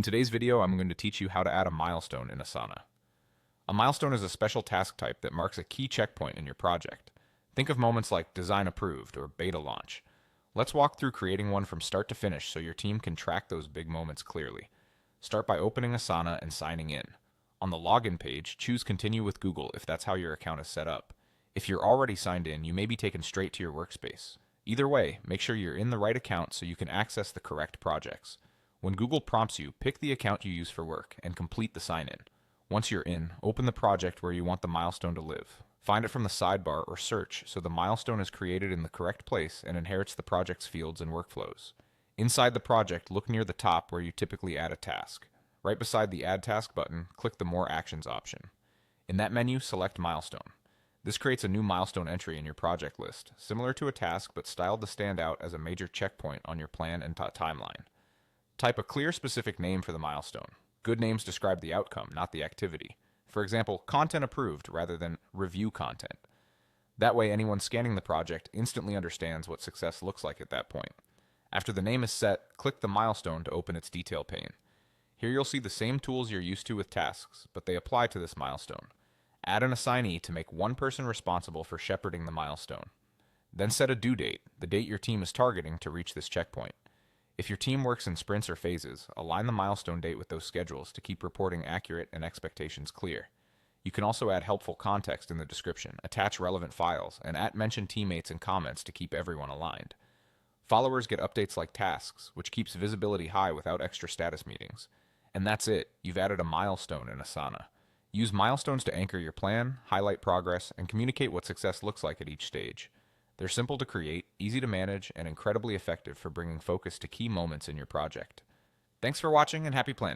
In today's video, I'm going to teach you how to add a milestone in Asana. A milestone is a special task type that marks a key checkpoint in your project. Think of moments like design approved or beta launch. Let's walk through creating one from start to finish so your team can track those big moments clearly. Start by opening Asana and signing in. On the login page, choose Continue with Google if that's how your account is set up. If you're already signed in, you may be taken straight to your workspace. Either way, make sure you're in the right account so you can access the correct projects. When Google prompts you, pick the account you use for work and complete the sign-in. Once you're in, open the project where you want the milestone to live. Find it from the sidebar or search so the milestone is created in the correct place and inherits the project's fields and workflows. Inside the project, look near the top where you typically add a task. Right beside the Add Task button, click the More Actions option. In that menu, select Milestone. This creates a new milestone entry in your project list, similar to a task but styled to stand out as a major checkpoint on your plan and timeline. Type a clear, specific name for the milestone. Good names describe the outcome, not the activity. For example, content approved rather than review content. That way, anyone scanning the project instantly understands what success looks like at that point. After the name is set, click the milestone to open its detail pane. Here you'll see the same tools you're used to with tasks, but they apply to this milestone. Add an assignee to make one person responsible for shepherding the milestone. Then set a due date, the date your team is targeting to reach this checkpoint. If your team works in sprints or phases, align the milestone date with those schedules to keep reporting accurate and expectations clear. You can also add helpful context in the description, attach relevant files, and mention teammates in comments to keep everyone aligned. Followers get updates like tasks, which keeps visibility high without extra status meetings. And that's it, you've added a milestone in Asana. Use milestones to anchor your plan, highlight progress, and communicate what success looks like at each stage. They're simple to create, easy to manage, and incredibly effective for bringing focus to key moments in your project. Thanks for watching and happy planning.